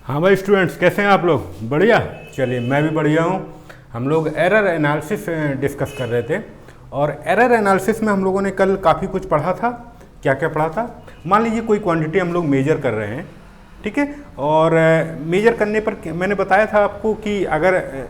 हाँ भाई स्टूडेंट्स, कैसे हैं आप लोग? बढ़िया। चलिए मैं भी बढ़िया हूँ। हम लोग एरर एनालिसिस डिस्कस कर रहे थे और एरर एनालिसिस में हम लोगों ने कल काफ़ी कुछ पढ़ा था। क्या क्या पढ़ा था? मान लीजिए कोई क्वांटिटी हम लोग मेजर कर रहे हैं, ठीक है, और मेजर करने पर मैंने बताया था आपको कि अगर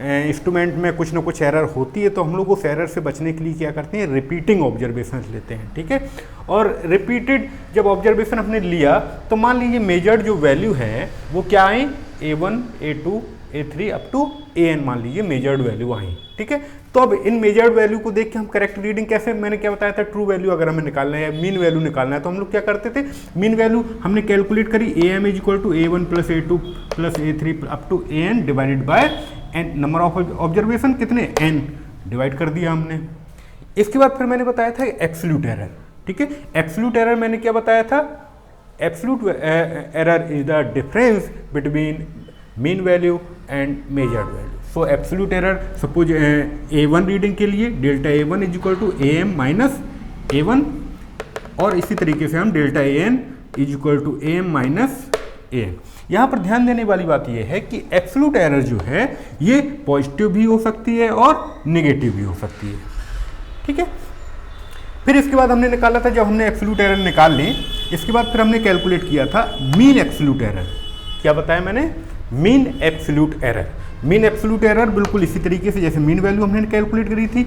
इंस्ट्रूमेंट में कुछ ना कुछ एरर होती है तो हम लोग उस एरर से बचने के लिए क्या करते हैं, रिपीटिंग ऑब्जर्वेशन लेते हैं, ठीक है। और रिपीटेड जब ऑब्जर्वेशन हमने लिया तो मान लीजिए मेजर्ड जो वैल्यू है वो क्या आई, A1, A2, A3 up to AN मान लीजिए मेजर्ड वैल्यू आई, ठीक है। तो अब इन मेजर्ड वैल्यू को देख के हम करेक्ट रीडिंग कैसे, मैंने क्या बताया था, ट्रू वैल्यू अगर हमें निकालना है, मीन वैल्यू निकालना है तो हम लोग क्या करते थे, मीन वैल्यू हमने कैलकुलेट करी AM is equal to A1 plus A2 plus A3 up to AN divided by N, number of observation कितने, n डिवाइड कर दिया हमने। इसके बाद फिर मैंने बताया था एब्सोल्यूट एरर, ठीक है। एब्सोल्यूट एरर मैंने क्या बताया था, absolute error is the difference between mean value and measured value. So absolute error suppose A1 reading के लिए delta A1 is equal to AM minus A1 और इसी तरीके से हम delta AN is equal to AM minus AN। यहाँ पर ध्यान देने वाली बात यह है कि एब्सोल्यूट एरर जो है ये पॉजिटिव भी हो सकती है और नेगेटिव भी हो सकती है, ठीक है। फिर इसके बाद हमने निकाला था, जब हमने एब्सोल्यूट एरर निकाल ली, इसके बाद फिर हमने कैलकुलेट किया था मीन एब्सोल्यूट एरर। क्या बताया मैंने, mean absolute error. Mean absolute error बिल्कुल इसी तरीके से जैसे मीन वैल्यू हमने कैलकुलेट करी थी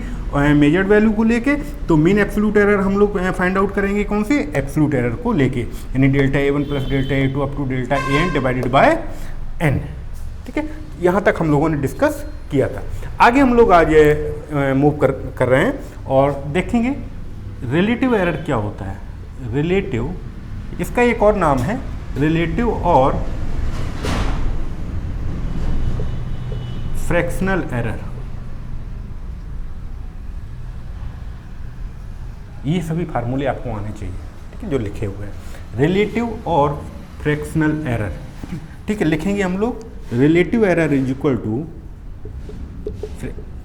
मेजर्ड वैल्यू को लेके, तो मीन एब्सोल्यूट एरर हम लोग फाइंड आउट करेंगे कौन सी, एब्सोल्यूट एरर को लेके, यानी delta A1 plus delta A2 up to delta AN divided by n, ठीक है। यहाँ तक हम लोगों ने डिस्कस किया था। आगे हम लोग आज मूव कर रहे हैं और देखेंगे रिलेटिव एरर क्या होता है। रिलेटिव, इसका एक और नाम है रिलेटिव और फ्रैक्शनल एरर। ये सभी फार्मूले आपको आने चाहिए, ठीक है, जो लिखे हुए हैं। रिलेटिव और फ्रैक्शनल एरर, ठीक है, लिखेंगे हम लोग relative error is equal to,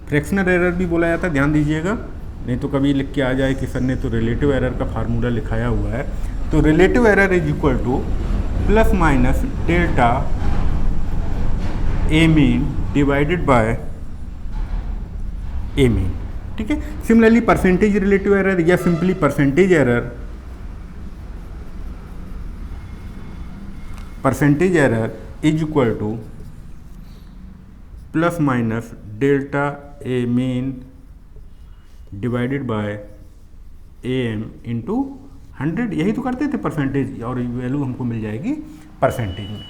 fractional error भी बोला जाता है, ध्यान दीजिएगा, नहीं तो कभी लिख के आ जाए कि सर ने तो रिलेटिव एरर का फार्मूला लिखाया हुआ है। तो relative error is equal two plus minus delta A mean divided bye A mean, ठीक है। सिमिलरली परसेंटेज रिलेटिव एरर या simply percentage error is equal two plus minus delta A mean divided bye AM into 100। यही तो करते थे percentage, और value हमको मिल जाएगी परसेंटेज में,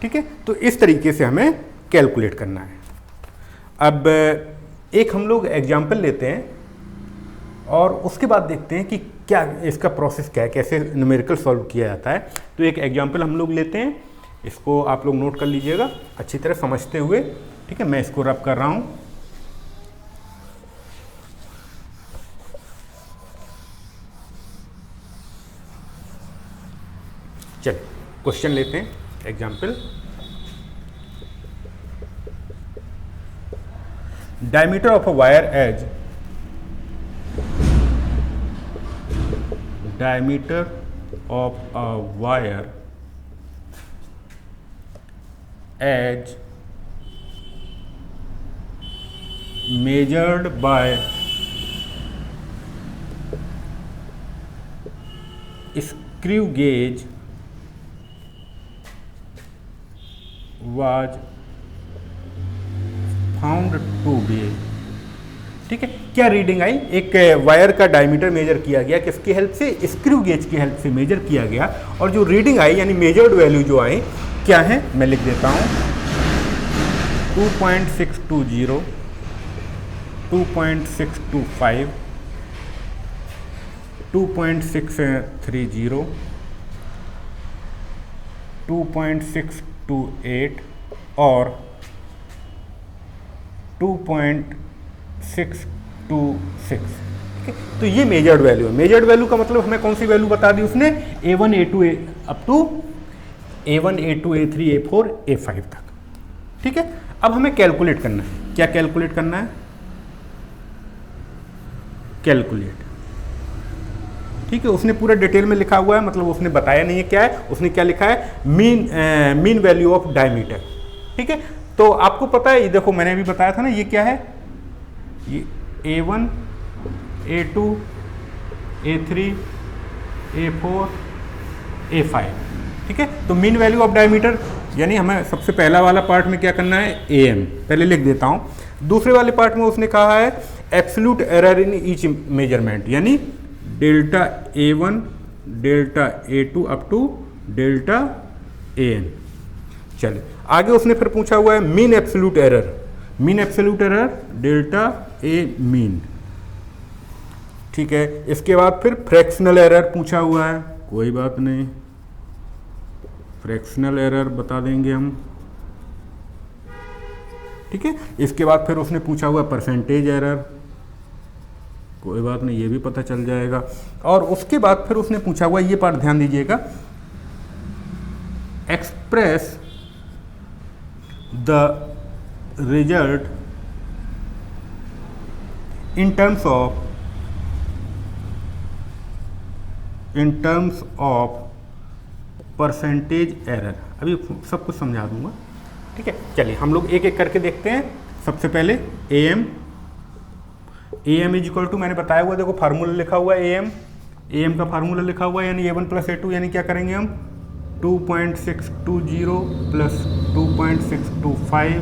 ठीक है। तो इस तरीके से हमें कैलकुलेट करना है। अब एक हम लोग एग्जाम्पल लेते हैं और उसके बाद देखते हैं कि क्या इसका प्रोसेस क्या है, कैसे न्यूमेरिकल सॉल्व किया जाता है। तो एक एग्जाम्पल हम लोग लेते हैं, इसको आप लोग नोट कर लीजिएगा अच्छी तरह समझते हुए, ठीक है। मैं इसको रब कर रहा हूँ। चलिए क्वेश्चन लेते हैं, example. Diameter of a wire as, diameter of a wire as measured by screw gauge was found to be, ठीक है। क्या रीडिंग आई, एक वायर का डायमीटर मेजर किया गया, किसकी हेल्प से, स्क्रू गेज की हेल्प से मेजर किया गया, और जो रीडिंग आई यानी मेजर्ड वैल्यू जो आई क्या है, मैं लिख देता हूँ 2.620, 2.625, 2.630, 2.628 और 2.626, ठीक है। तो ये मेजर्ड वैल्यू है। मेजर्ड वैल्यू का मतलब हमें कौन सी वैल्यू बता दी उसने, A1, A2 up to A1, A2, A3, A4, A5 तक, ठीक है। अब हमें कैलकुलेट करना है, क्या कैलकुलेट करना है, कैलकुलेट ठीक है, उसने पूरा डिटेल में लिखा हुआ है, मतलब उसने बताया नहीं है क्या है, उसने क्या लिखा है, मीन वैल्यू ऑफ डायमीटर। ठीक है, तो आपको पता है, ये देखो मैंने अभी बताया था ना, ये क्या है, ये A1 A2 A3 A4 A5। ठीक है, तो मीन वैल्यू ऑफ डायमीटर यानी हमें सबसे पहला वाला पार्ट में क्या करना है, AM, पहले लिख देता हूं। दूसरे वाले पार्ट में उसने कहा है absolute error in each measurement, यानी delta A1 delta A2 up to delta AN। चलिए आगे उसने फिर पूछा हुआ है mean absolute error delta A mean. ठीक है, इसके बाद फिर फ्रैक्शनल एरर पूछा हुआ है, कोई बात नहीं, फ्रैक्शनल एरर बता देंगे हम। ठीक है, इसके बाद फिर उसने पूछा हुआ परसेंटेज एरर, कोई बात नहीं, ये भी पता चल जाएगा। और उसके बाद फिर उसने पूछा हुआ, ये पार्ट ध्यान दीजिएगा, express the result in terms of percentage error. अभी सब कुछ समझा दूंगा। ठीक है, चलिए हम लोग एक एक करके देखते हैं। सबसे पहले AM इज इक्वल टू, मैंने बताया हुआ, देखो फार्मूला लिखा हुआ है, AM का फार्मूला लिखा हुआ है, यानी A1 प्लस A2, यानी क्या करेंगे हम, 2.620 plus 2.625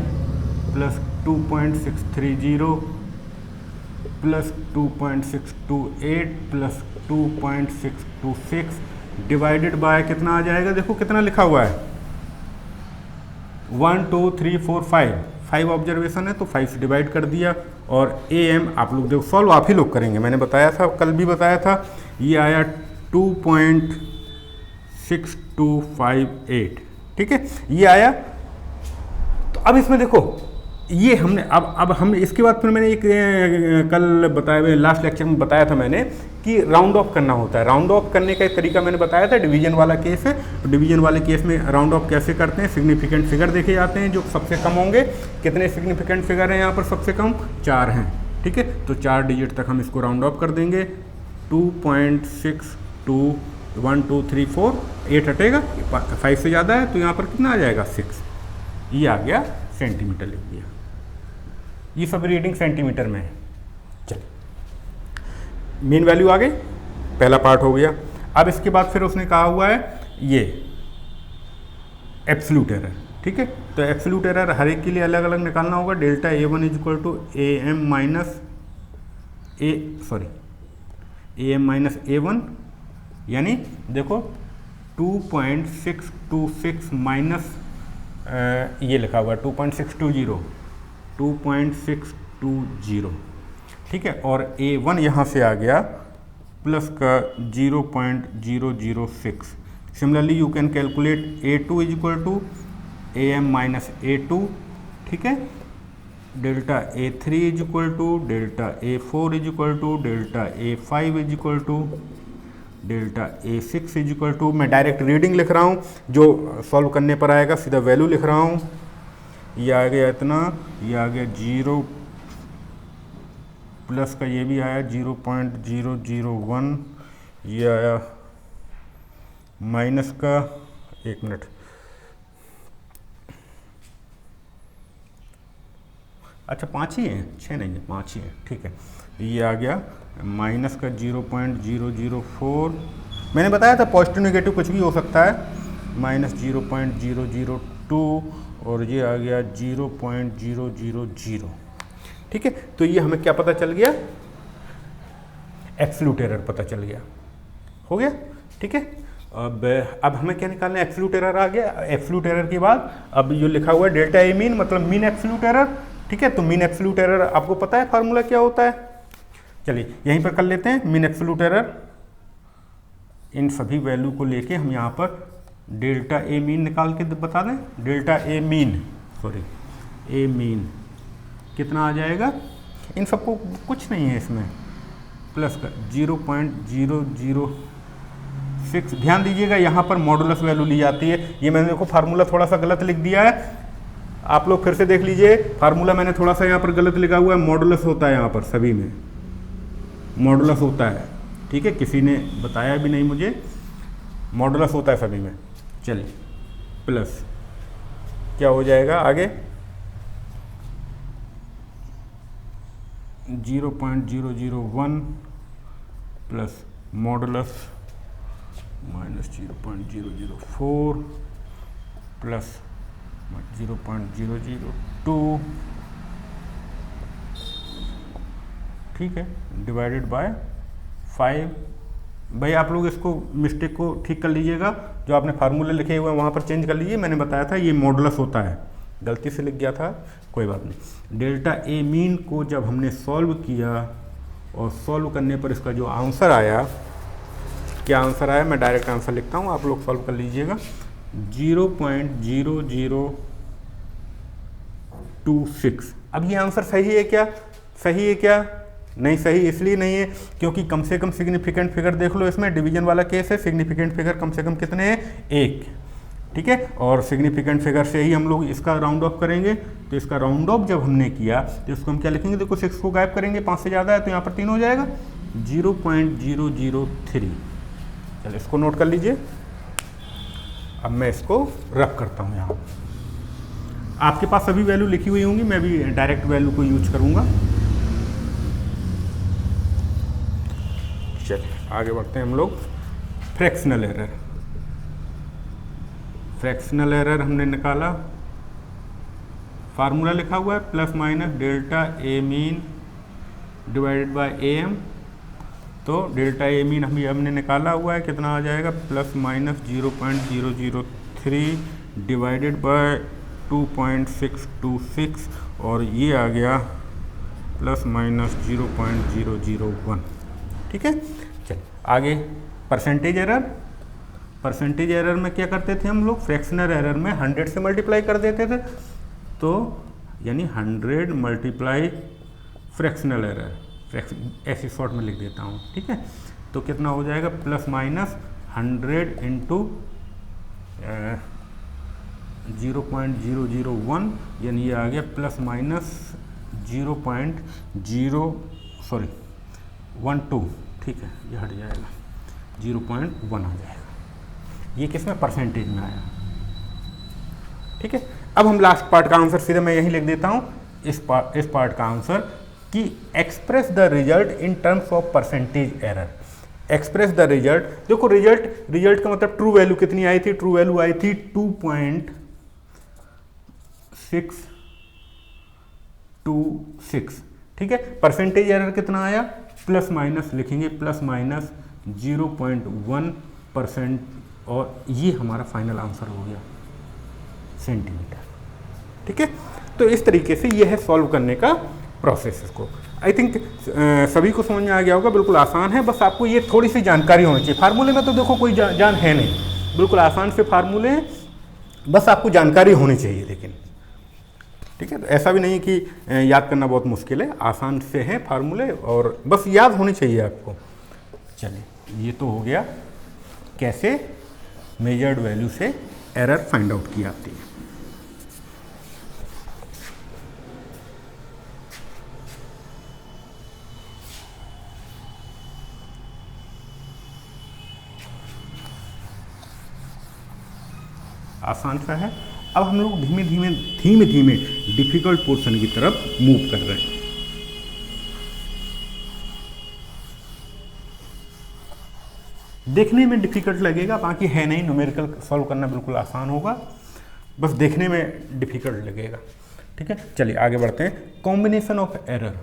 plus 2.630 plus 2.628 plus 2.626 divided by कितना आ जाएगा, देखो कितना लिखा हुआ है, 1 2 3 4 5 ऑब्जर्वेशन है, तो 5 से डिवाइड कर दिया। और AM आप लोग देखो, सॉल्व आप ही लोग करेंगे, मैंने बताया था, कल भी बताया था, ये आया 2.6258। ठीक है, ये आया। तो अब इसमें देखो, ये हमने अब हम इसके बाद फिर मैंने एक कल बताया, लास्ट लेक्चर में बताया था मैंने कि राउंड ऑफ करना होता है। राउंड ऑफ करने का एक तरीका मैंने बताया था, डिवीजन वाला केस है, तो डिवीजन वाले केस में राउंड ऑफ कैसे करते हैं, सिग्निफिकेंट फिगर देखे जाते हैं जो सबसे कम होंगे। कितने सिग्निफिकेंट फिगर हैं यहाँ पर, सबसे कम 4 हैं। ठीक है, तो 4 डिजिट तक हम इसको राउंड ऑफ कर देंगे, 2.62 1 2 3 4 8 हटेगा, 5 से ज़्यादा है तो यहाँ पर कितना आ जाएगा, 6। ये आ गया, सेंटीमीटर लिख दिया। ये सब रीडिंग सेंटीमीटर में है। चलिए, मीन वैल्यू आ गई, पहला पार्ट हो गया। अब इसके बाद फिर उसने कहा हुआ है ये एब्सोल्यूट एरर। ठीक है, तो एब्सोल्यूट एरर हर एक के लिए अलग अलग निकालना होगा। Delta A1 is equal to AM minus A1, यानी देखो 2.626 माइनस ये लिखा हुआ है 2.620। ठीक है, और A1 यहाँ से आ गया प्लस का 0.006। Similarly you can calculate A2 is equal to AM minus A2। ठीक है, delta A3 is equal to delta A4 is equal to delta A5 is equal to delta A6 is equal to, मैं direct reading लिख रहा हूँ, जो solve करने पर आएगा सीधा वैल्यू लिख रहा हूँ। ये आ गया इतना, ये आ गया 0 प्लस का ये भी आया 0.001, ये आया माइनस का, 1 मिनट, अच्छा 5 ही हैं, 6 नहीं है, 5 ही हैं। ठीक है, ये आ गया माइनस का 0.004, मैंने बताया था पॉजिटिव नेगेटिव कुछ भी हो सकता है, माइनस 0.002, और ये आ गया 0.000। ठीक है, तो ये हमें क्या पता चल गया, एब्सोल्यूट एरर पता चल गया, हो गया। ठीक है, अब हमें क्या निकालना है, एब्सोल्यूट एरर आ गया। एब्सोल्यूट एरर के बाद अब जो लिखा हुआ है डेल्टा ए मीन, मतलब मीन एब्सोल्यूट एरर। ठीक है, तो मीन एब्सोल्यूट एरर आपको पता है फार्मूला क्या होता है, चलिए यहीं पर कर लेते हैं। मीन एब्सोल्यूट एरर, इन सभी वैल्यू को लेके हम यहाँ पर डेल्टा ए मीन निकाल के बता दें। डेल्टा ए मीन कितना आ जाएगा, इन सबको कुछ नहीं है इसमें, प्लस का 0.006। ध्यान दीजिएगा यहाँ पर मॉडुलस वैल्यू ली जाती है। ये मैंने देखो फार्मूला थोड़ा सा गलत लिख दिया है, आप लोग फिर से देख लीजिए, फार्मूला मैंने थोड़ा सा यहाँ पर गलत लिखा हुआ है, मॉडुलस होता है यहाँ पर, सभी में मॉडुलस होता है। ठीक है, किसी ने बताया भी नहीं मुझे, मॉडुलस होता है सभी में। चलिए प्लस क्या हो जाएगा आगे 0.001 प्लस मॉडुलस माइनस 0.004 प्लस 0.002, ठीक है, डिवाइडेड बाय 5। भाई आप लोग इसको मिस्टेक को ठीक कर लीजिएगा, जो आपने फार्मूले लिखे हुए हैं वहाँ पर चेंज कर लीजिए। मैंने बताया था ये मॉडुलस होता है, गलती से लिख गया था, कोई बात नहीं। डेल्टा ए मीन को जब हमने सॉल्व किया और सॉल्व करने पर इसका जो आंसर आया, क्या आंसर आया, मैं डायरेक्ट आंसर लिखता हूँ, आप लोग सॉल्व कर लीजिएगा। 0.0026। अब ये आंसर सही है क्या? सही है क्या? नहीं सही इसलिए नहीं है क्योंकि कम से कम सिग्निफिकेंट फिगर देख लो, इसमें डिवीजन वाला केस है, सिग्निफिकेंट फिगर कम से कम कितने हैं? 1, ठीक है। और सिग्निफिकेंट फिगर से ही हम लोग इसका राउंड ऑफ करेंगे, तो इसका राउंड ऑफ जब हमने किया तो इसको हम क्या लिखेंगे? देखो 6 को गायब करेंगे, 5 से ज़्यादा है तो यहाँ पर 3 हो जाएगा, 0.003। चलो इसको नोट कर लीजिए। अब मैं इसको रख करता हूँ यहाँ। आपके पास सभी वैल्यू लिखी हुई होंगी, मैं भी डायरेक्ट वैल्यू को यूज करूँगा। चलिए आगे बढ़ते हैं हम लोग। फ्रैक्शनल एरर, फ्रैक्शनल एरर हमने निकाला, फार्मूला लिखा हुआ है plus minus delta A mean divided by A M. तो डेल्टा ए मीन हमने निकाला हुआ है, कितना आ जाएगा? प्लस माइनस 0.003 डिवाइडेड बाय 2.626 और ये आ गया प्लस माइनस 0.001, ठीक है। चलिए आगे परसेंटेज एरर। परसेंटेज एरर में क्या करते थे हम लोग? फ्रैक्शनल एरर में 100 से मल्टीप्लाई कर देते थे, तो यानी 100 मल्टीप्लाई फ्रैक्शनल एरर, ऐसी शॉर्ट में लिख देता हूँ, ठीक है। तो कितना हो जाएगा? प्लस माइनस 100 इंटू 0.001, यानी ये आ गया प्लस माइनस 0.12, ठीक है, ये हट जाएगा, 0.1 आ जाएगा। ये किसमें? परसेंटेज में आया, ठीक है। अब हम लास्ट पार्ट का आंसर सीधे मैं यहीं लिख देता हूँ, इस पार्ट का आंसर कि express the result in terms of percentage error. Express the result, देखो रिजल्ट का मतलब ट्रू वैल्यू कितनी आई थी? ट्रू वैल्यू आई थी 2.626, ठीक है। परसेंटेज एरर कितना आया? प्लस माइनस लिखेंगे, प्लस माइनस 0.1%, और ये हमारा फाइनल आंसर हो गया सेंटीमीटर, ठीक है। तो इस तरीके से ये है सॉल्व करने का प्रोसेस। इसको आई थिंक सभी को समझ में आ गया होगा, बिल्कुल आसान है, बस आपको ये थोड़ी सी जानकारी होनी चाहिए। फार्मूले में तो देखो कोई जान है नहीं, बिल्कुल आसान से फार्मूले हैं, बस आपको जानकारी होनी चाहिए, लेकिन ठीक है। तो ऐसा भी नहीं कि याद करना बहुत मुश्किल है, आसान से हैं फार्मूले और बस याद होने चाहिए आपको। चलिए ये तो हो गया कैसे मेजर्ड वैल्यू से एरर फाइंड आउट की जाती है। आसान सा है। अब हम लोग धीमे धीमे डिफिकल्ट पोर्शन की तरफ मूव कर रहे हैं। देखने में डिफिकल्ट लगेगा, बाकी है नहीं, न्यूमेरिकल सॉल्व करना बिल्कुल आसान होगा, बस देखने में डिफिकल्ट लगेगा, ठीक है। चलिए आगे बढ़ते हैं। Combination of error,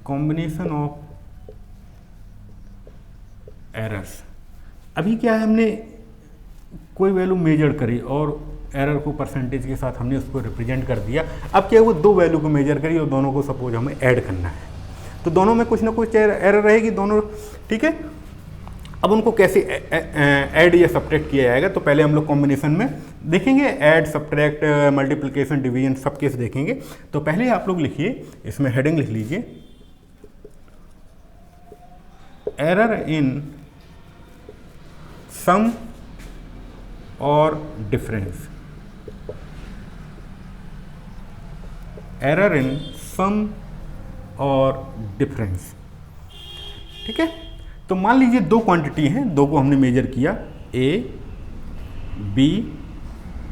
combination of errors. अभी क्या है, हमने कोई वैल्यू मेजर करी और एरर को परसेंटेज के साथ हमने उसको रिप्रेजेंट कर दिया। अब क्या है, वो दो वैल्यू को मेजर करी और दोनों को सपोज हमें ऐड करना है, तो दोनों में कुछ ना कुछ एरर रहेगी दोनों, ठीक है। अब उनको कैसे ऐड या सब्ट्रैक्ट किया जाएगा, तो पहले हम लोग कॉम्बिनेशन में देखेंगे, ऐड, सब्ट्रैक्ट, मल्टीप्लिकेशन, डिवीजन सब केस देखेंगे। तो पहले आप लोग लिखिए, इसमें हेडिंग लिख लीजिए, एरर इन सम और डिफरेंस, एरर इन सम और डिफरेंस। ठीक है, तो मान लीजिए दो क्वांटिटी हैं, दो को हमने मेजर किया ए बी।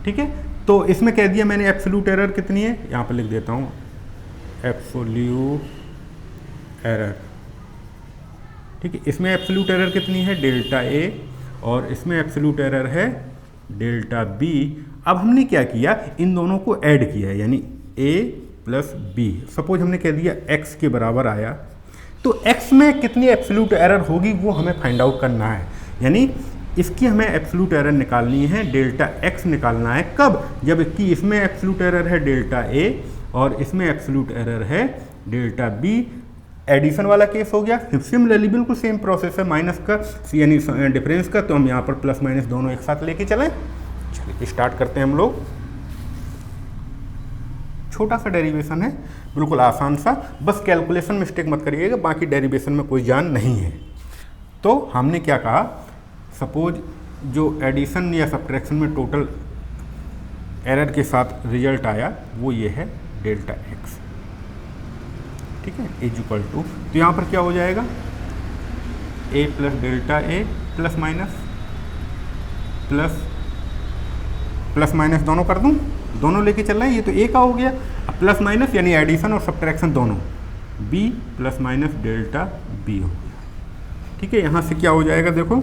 ठीक है, तो इसमें कह दिया मैंने एब्सोल्यूट एरर कितनी है, यहाँ पर लिख देता हूँ एब्सोल्यूट एरर। ठीक है, इसमें एब्सोल्यूट एरर कितनी है डेल्टा ए और इसमें एब्सोल्यूट एरर है डेल्टा बी। अब हमने क्या किया, इन दोनों को ऐड किया, यानी ए प्लस बी। सपोज हमने कह दिया x के बराबर आया, तो x में कितनी एब्सोल्यूट एरर होगी वो हमें फाइंड आउट करना है। यानी इसकी हमें एब्सोल्यूट एरर निकालनी है, डेल्टा x निकालना है। कब, जबकि इसमें एब्सोल्यूट एरर है डेल्टा a और इसमें एब्सोल्यूट एरर है डेल्टा b। एडिशन वाला केस हो गया। सिमिलरली बिल्कुल सेम प्रोसेस है माइनस का यानी डिफरेंस का, तो हम यहाँ पर प्लस माइनस दोनों एक साथ लेके चलें। चलिए स्टार्ट करते हैं हम लोग। छोटा सा डेरिवेशन है, बिल्कुल आसान सा, बस कैलकुलेशन मिस्टेक मत करिएगा, बाकी डेरिवेशन में कोई जान नहीं है। तो हमने क्या कहा, सपोज जो एडिशन या सब्ट्रैक्शन में टोटल एरर के साथ रिजल्ट आया वो ये है डेल्टा x। ठीक है, इज इक्वल टू, तो यहाँ पर क्या हो जाएगा a plus delta A plus minus plus minus दोनों कर दूँ, दोनों लेके चल रहे हैं, ये तो a का हो गया। अब प्लस माइनस यानी एडिशन और सब्ट्रैक्शन दोनों, b plus minus delta b हो गया। ठीक है, यहाँ से क्या हो जाएगा देखो,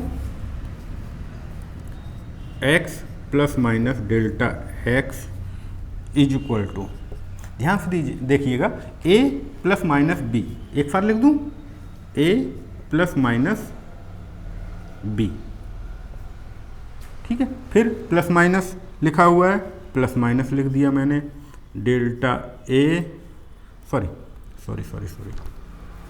x plus minus delta x is equal to, ध्यान से देखिएगा, a प्लस माइनस b, एक साथ लिख दूं a प्लस माइनस b। ठीक है, फिर प्लस माइनस लिखा हुआ है, प्लस माइनस लिख दिया मैंने, delta a sorry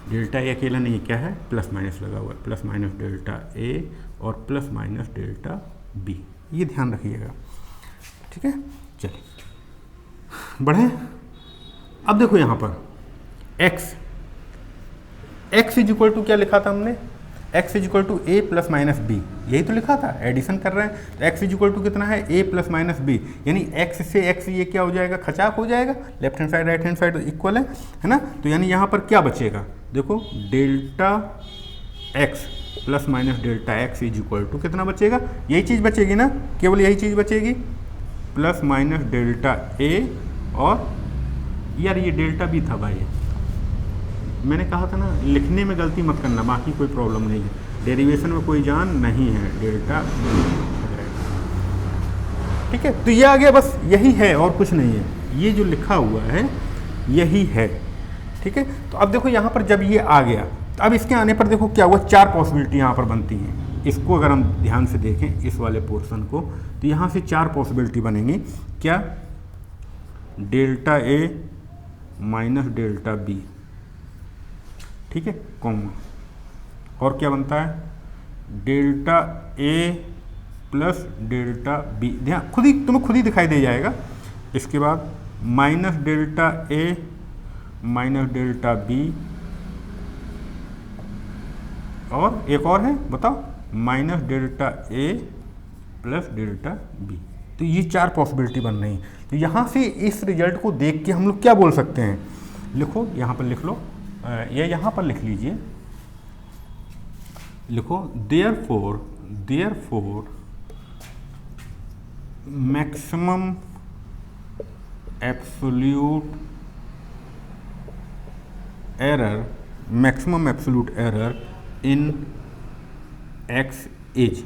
delta A अकेला नहीं, क्या है प्लस माइनस लगा हुआ है, प्लस माइनस डेल्टा a और प्लस माइनस डेल्टा b, ये ध्यान रखिएगा। ठीक है, चलिए बढ़े। अब देखो यहाँ पर x इज इक्वल टू क्या लिखा था हमने, x is equal to A plus minus B, यही तो लिखा था, एडिशन कर रहे हैं तो x इज इक्वल टू कितना है a प्लस माइनस बी, यानी x से x ये क्या हो जाएगा, खचाक हो जाएगा, left hand side right hand side equal है ना। तो यानी यहाँ पर क्या बचेगा, देखो delta x plus minus delta x is equal to कितना बचेगा, यही चीज़ बचेगी ना, केवल यही चीज़ बचेगी, प्लस माइनस डेल्टा a और यार ये डेल्टा भी था भाई, मैंने कहा था ना लिखने में गलती मत करना, बाकी कोई प्रॉब्लम नहीं है, डेरिवेशन में कोई जान नहीं है, डेल्टा। ठीक है, तो ये आ गया, बस यही है और कुछ नहीं है, ये जो लिखा हुआ है यही है। ठीक है, तो अब देखो यहाँ पर जब ये आ गया, तो अब इसके आने पर देखो क्या हुआ, चार पॉसिबिलिटी यहाँ पर बनती हैं। इसको अगर हम ध्यान से देखें इस वाले पोर्शन को, तो यहाँ से चार पॉसिबिलिटी बनेंगी, क्या, delta A minus delta B, ठीक है, कॉमा, और क्या बनता है, delta A plus delta B, ध्यान खुद ही तुम्हें खुद ही दिखाई दे जाएगा। इसके बाद माइनस डेल्टा ए माइनस डेल्टा बी, और एक और है बताओ, minus delta A plus delta B. तो ये चार पॉसिबिलिटी बन रही हैं। तो यहाँ से इस रिजल्ट को देख के हम लोग क्या बोल सकते हैं, लिखो यहाँ पर लिख लो, या यहाँ पर लिख लीजिए, लिखो therefore maximum absolute error in x is.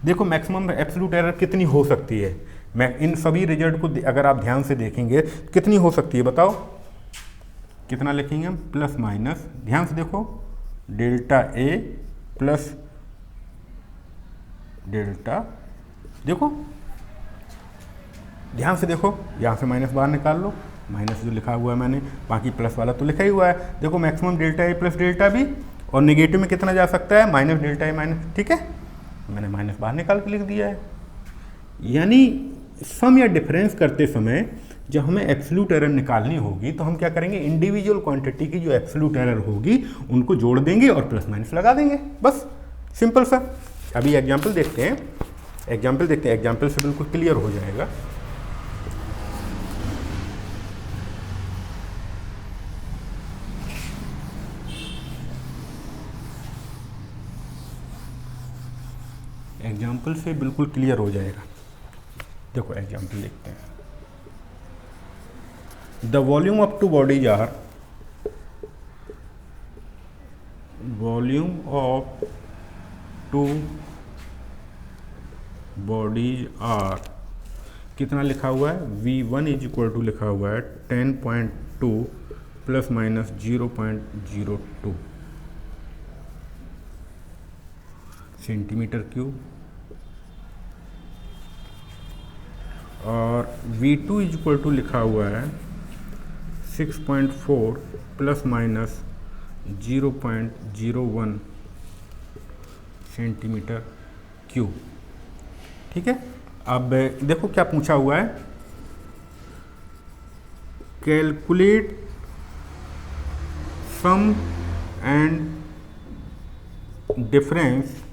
देखो मैक्सिमम एब्सोल्यूट एरर कितनी हो सकती है, मैं इन सभी रिजल्ट को अगर आप ध्यान से देखेंगे कितनी हो सकती है बताओ, कितना लिखेंगे हम, प्लस माइनस, ध्यान से देखो, डेल्टा ए प्लस डेल्टा, देखो ध्यान से देखो, यहाँ से माइनस बाहर निकाल लो, माइनस जो लिखा हुआ है मैंने, बाकी प्लस वाला तो लिखा ही हुआ है। देखो maximum delta A plus delta B, और नेगेटिव में कितना जा सकता है, माइनस डेल्टा ए माइनस, ठीक है, मैंने माइनस बाहर निकाल के लिख दिया है। यानी सम या डिफरेंस करते समय जब हमें एब्सोल्यूट एरर निकालनी होगी तो हम क्या करेंगे, इंडिविजुअल क्वांटिटी की जो एब्सोल्यूट एरर होगी उनको जोड़ देंगे और प्लस माइनस लगा देंगे, बस सिंपल सा। अभी एग्जाम्पल देखते हैं, एग्जाम्पल से बिल्कुल क्लियर हो जाएगा। एग्जाम्पल से बिल्कुल क्लियर हो जाएगा। देखो एग्जाम्पल देखते हैं। The volume of two bodies are, volume of two bodies are कितना लिखा हुआ है, V1 इज इक्वल टू लिखा हुआ है 10.2 प्लस माइनस 0.02 सेंटीमीटर क्यूब, और V2 इज इक्वल टू लिखा हुआ है 6.4 प्लस माइनस 0.01 सेंटीमीटर क्यूब। ठीक है, अब देखो क्या पूछा हुआ है, calculate sum and difference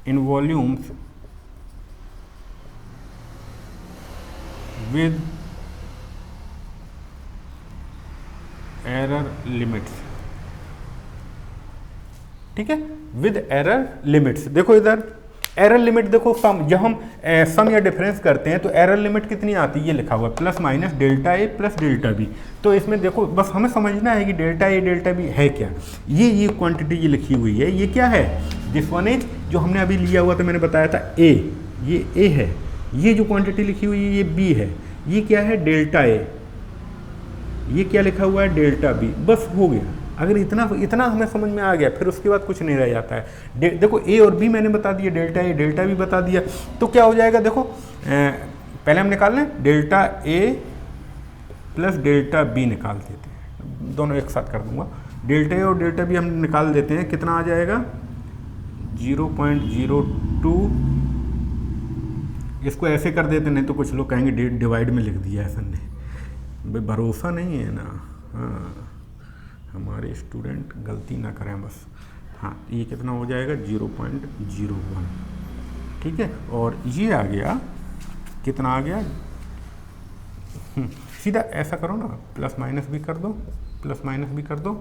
in volumes with error limits. ठीक है, विद एरर लिमिट्स। देखो इधर एरर लिमिट, देखो सम, जब हम सम या डिफरेंस करते हैं तो एरर लिमिट कितनी आती है, ये लिखा हुआ है plus minus delta A plus delta B. तो इसमें देखो बस हमें समझना है कि डेल्टा ए डेल्टा बी है क्या। ये क्वांटिटी ये लिखी हुई है, ये क्या है, दिस वन इज, जो हमने अभी लिया हुआ था, मैंने बताया था ए, ये ए है। ये जो क्वांटिटी लिखी हुई है ये बी है। ये क्या है, डेल्टा ए। ये क्या लिखा हुआ है, डेल्टा बी। बस हो गया। अगर इतना हमें समझ में आ गया, फिर उसके बाद कुछ नहीं रह जाता है। देखो ए और बी मैंने बता दिया, डेल्टा ए डेल्टा बी बता दिया, तो क्या हो जाएगा, देखो पहले हम निकाल लें, delta A plus delta B निकाल देते हैं, दोनों एक साथ कर दूंगा। डेल्टा ए और डेल्टा बी हम निकाल देते हैं, कितना आ जाएगा 0.02। इसको ऐसे कर देते, नहीं तो कुछ लोग कहेंगे डिवाइड में लिख दिया है सर ने, भाई भरोसा नहीं है ना। हाँ, हमारे स्टूडेंट गलती ना करें बस। हाँ, ये कितना हो जाएगा 0.01। ठीक है, और ये आ गया, कितना आ गया, सीधा ऐसा करो ना, प्लस माइनस भी कर दो, प्लस माइनस भी कर दो,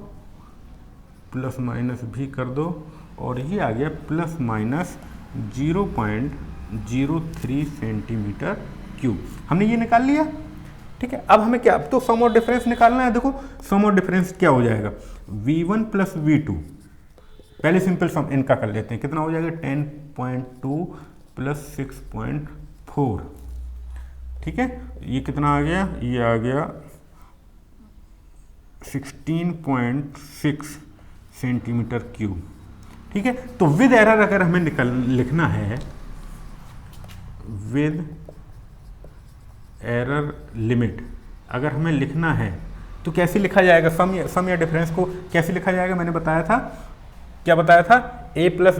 प्लस माइनस भी कर दो, और ये आ गया प्लस माइनस 0.03 सेंटीमीटर क्यूब। हमने ये निकाल लिया। ठीक है, अब हमें क्या, अब तो सम और डिफरेंस निकालना है। देखो सम और डिफरेंस क्या हो जाएगा, V1 प्लस V2, पहले सिंपल सम इनका कर लेते हैं, कितना हो जाएगा 10.2 प्लस 6.4। ठीक है, ये कितना आ गया, ये आ गया 16.6 सेंटीमीटर क्यूब। ठीक है, तो विद एरर अगर हमें लिखना है, विद एरर लिमिट अगर हमें लिखना है तो कैसे लिखा जाएगा, सम या डिफरेंस को कैसे लिखा जाएगा, मैंने बताया था, क्या बताया था, a प्लस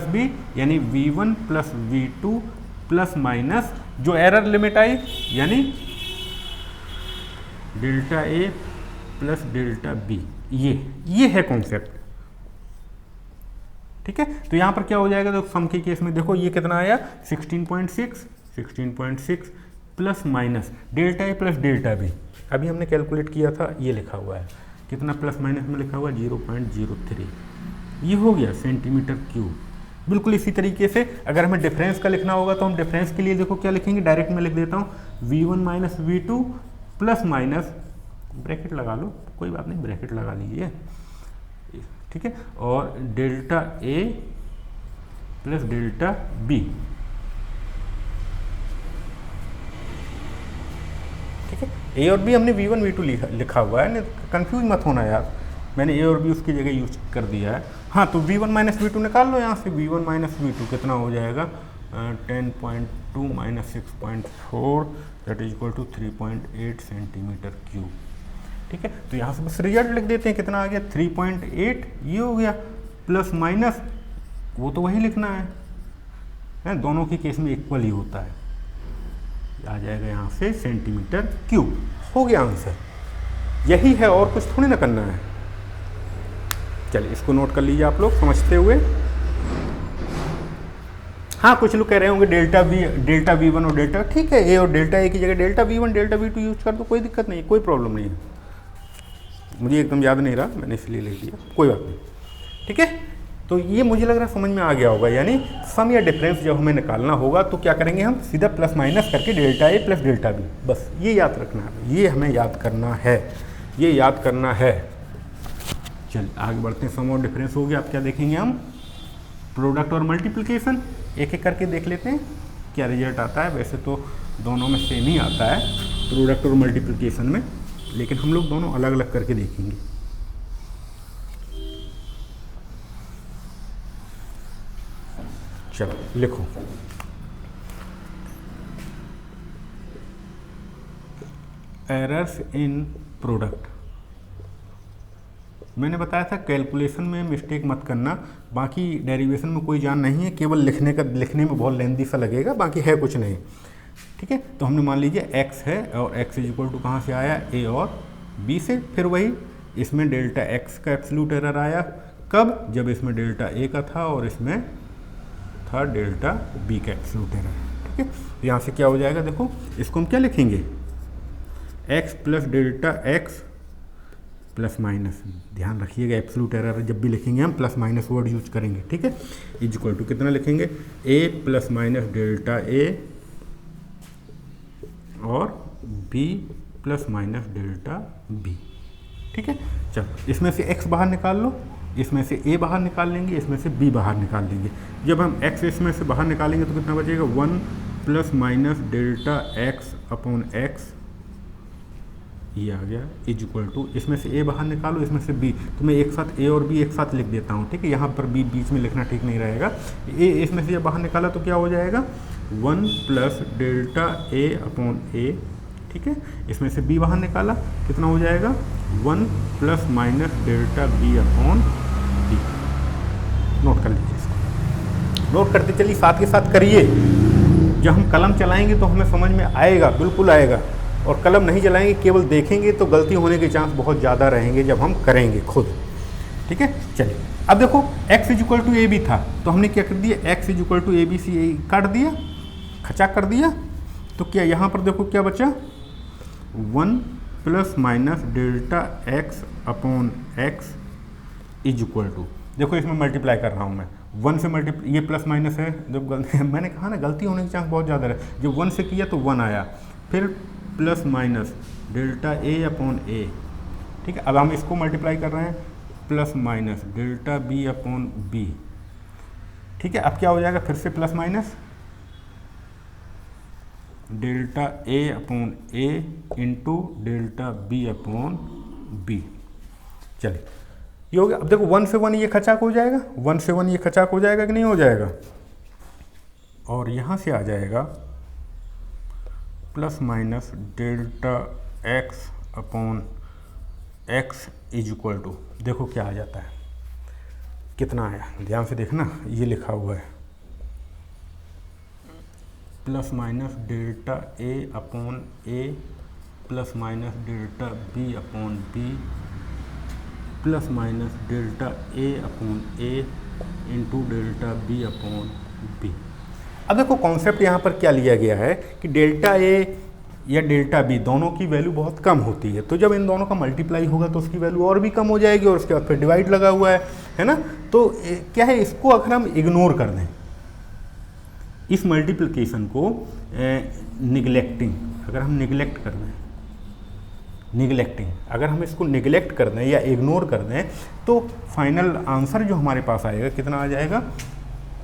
बी यानी V1 plus V2 plus minus जो एरर लिमिट आई यानी delta A plus delta B. ये है कॉन्सेप्ट। ठीक है, तो यहां पर क्या हो जाएगा, तो सम के केस में देखो ये कितना आया 16.6 plus minus delta A plus delta B, अभी हमने कैलकुलेट किया था, ये लिखा हुआ है, कितना प्लस माइनस में लिखा हुआ है 0.03। ये हो गया सेंटीमीटर क्यूब। बिल्कुल इसी तरीके से अगर हमें डिफरेंस का लिखना होगा तो हम डिफरेंस के लिए देखो क्या लिखेंगे, डायरेक्ट में लिख देता हूँ, V1 minus V2 plus minus, bracket लगा लो, कोई बात नहीं, ब्रैकेट लगा लीजिए। ठीक है, और delta A plus delta B. ठीक है, ए और बी हमने V1 V2 लिखा हुआ है, कंफ्यूज मत होना यार, मैंने ए और बी उसकी जगह यूज कर दिया है। हाँ, तो V1 माइनस V2 निकाल लो यहाँ से, V1 माइनस V2 कितना हो जाएगा 10.2 minus 6.4 that is equal to 3.8 centimetre cube. ठीक है, तो यहाँ से बस रिजल्ट लिख देते हैं, कितना आ गया 3.8, ये हो गया, प्लस माइनस वो तो वही लिखना है, दोनों के केस में इक्वल ही होता है, आ जाएगा यहाँ से सेंटीमीटर क्यूब। हो गया आंसर, यही है, और कुछ थोड़ी ना करना है। चलिए इसको नोट कर लीजिए आप लोग समझते हुए। हाँ, कुछ लोग कह रहे होंगे डेल्टा V1 और डेल्टा, ठीक है, ए और डेल्टा ए की जगह delta V1 delta V2 use कर दो, कोई दिक्कत नहीं, कोई प्रॉब्लम नहीं है। मुझे एकदम याद नहीं रहा, मैंने इसलिए ले लिया, कोई बात नहीं। ठीक है, तो ये मुझे लग रहा है समझ में आ गया होगा, यानी सम या डिफरेंस जब हमें निकालना होगा तो क्या करेंगे हम, सीधा प्लस माइनस करके delta A plus delta B, बस ये याद रखना है, ये हमें याद करना है, ये याद करना है। चल आगे बढ़ते हैं। सम और डिफरेंस हो गया। अब क्या देखेंगे हम, प्रोडक्ट और मल्टीप्लिकेशन, एक एक करके देख लेते हैं क्या रिजल्ट आता है। वैसे तो दोनों में सेम ही आता है, प्रोडक्ट और मल्टीप्लिकेशन में, लेकिन हम लोग दोनों अलग अलग करके देखेंगे। चलो लिखो, एरर्स इन प्रोडक्ट। मैंने बताया था कैलकुलेशन में मिस्टेक मत करना, बाकी डेरिवेशन में कोई जान नहीं है, केवल लिखने में बहुत लेंदी सा लगेगा, बाकी है कुछ नहीं। ठीक है, तो हमने मान लीजिए x है और x इज इक्वल टू कहाँ से आया, a और b से, फिर वही इसमें डेल्टा x का एब्सोल्यूट एरर आया, कब, जब इसमें डेल्टा a का था और इसमें था डेल्टा b का एब्सोल्यूट एरर। ठीक है, तो यहाँ से क्या हो जाएगा, देखो इसको हम क्या लिखेंगे, x plus delta x plus minus, ध्यान रखिएगा एब्सोल्यूट एरर जब भी लिखेंगे हम प्लस माइनस वर्ड यूज करेंगे। ठीक है, इज इक्वल टू कितना लिखेंगे, a plus minus delta a और b plus minus delta b। ठीक है, चलो इसमें से x बाहर निकाल लो, इसमें से a बाहर निकाल लेंगे, इसमें से b बाहर निकाल लेंगे। जब हम x इसमें से बाहर निकालेंगे तो कितना बचेगा, 1 plus minus delta x upon x, ये आ गया, इज इक्वल टू, इसमें से a बाहर निकालो, इसमें से b, तो मैं एक साथ a और b एक साथ लिख देता हूँ। ठीक है, यहाँ पर b बीच में लिखना ठीक नहीं रहेगा। a इसमें से जब बाहर निकाला तो क्या हो जाएगा, 1 plus delta a upon a। ठीक है, इसमें से b बाहर निकाला, कितना हो जाएगा, 1 plus minus delta b upon b। Note कर लीजिए इसको, नोट करते चलिए, साथ के साथ करिए। जब हम कलम चलाएंगे तो हमें समझ में आएगा, बिल्कुल आएगा, और कलम नहीं चलाएंगे केवल देखेंगे तो गलती होने के चांस बहुत ज़्यादा रहेंगे जब हम करेंगे खुद। ठीक है, चलिए अब देखो x is equal to A B था, तो हमने क्या कर दिया, x is equal to A B C काट दिया, खचा कर दिया, तो क्या यहाँ पर देखो क्या बचा, 1 plus minus delta x upon x is equal to, देखो इसमें मल्टीप्लाई कर रहा हूँ मैं, 1 से मल्टीप्लाई, ये प्लस माइनस है, जब मैंने कहा ना गलती होने के चांस बहुत ज़्यादा है, जब 1 से किया तो 1 आया, फिर plus minus delta a upon a। ठीक है, अब हम इसको मल्टीप्लाई कर रहे हैं, plus minus delta b upon b। ठीक है, अब क्या हो जाएगा, फिर से plus minus delta a upon a into delta b upon b। चलिए ये हो गया। अब देखो 1 से 1 ये खचाक हो जाएगा, 1 से 1 ये खचाक हो जाएगा कि नहीं हो जाएगा, और यहाँ से आ जाएगा plus minus delta x upon x is equal to, देखो क्या आ जाता है, कितना आया, ध्यान से देखना, ये लिखा हुआ है plus minus delta a upon a plus minus delta b upon b plus minus delta a upon a into delta b upon b। अब देखो कॉन्सेप्ट यहाँ पर क्या लिया गया है कि डेल्टा a या डेल्टा b दोनों की वैल्यू बहुत कम होती है, तो जब इन दोनों का मल्टीप्लाई होगा तो उसकी वैल्यू और भी कम हो जाएगी, और उसके बाद फिर डिवाइड लगा हुआ है ना। तो क्या है, इसको अगर हम इग्नोर कर दें, इस मल्टीप्लिकेशन को निगलेक्टिंग, अगर हम निगलेक्ट कर दें, निगलेक्टिंग अगर हम इसको निगलेक्ट कर दें या इग्नोर कर दें, तो फाइनल आंसर जो हमारे पास आएगा कितना आ जाएगा,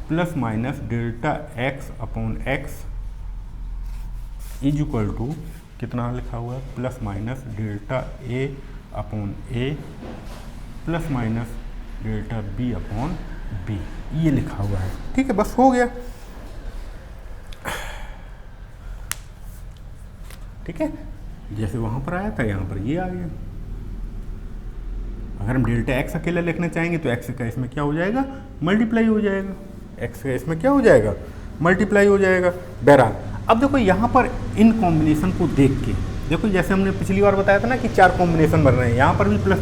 plus minus delta x upon x is equal to, कितना लिखा हुआ है, plus minus delta a upon a plus minus delta b upon b, ये लिखा हुआ है। ठीक है, बस हो गया। ठीक है, जैसे वहाँ पर आया था यहाँ पर ये आ गया। अगर हम डेल्टा x अकेला लिखना चाहेंगे तो x का इसमें क्या हो जाएगा, मल्टीप्लाई हो जाएगा, x का इसमें क्या हो जाएगा, मल्टीप्लाई हो जाएगा। बहरहाल अब देखो यहाँ पर इन कॉम्बिनेशन को देख के, देखो जैसे हमने पिछली बार बताया था ना कि 4 कॉम्बिनेशन बन रहे हैं, यहाँ पर भी प्लस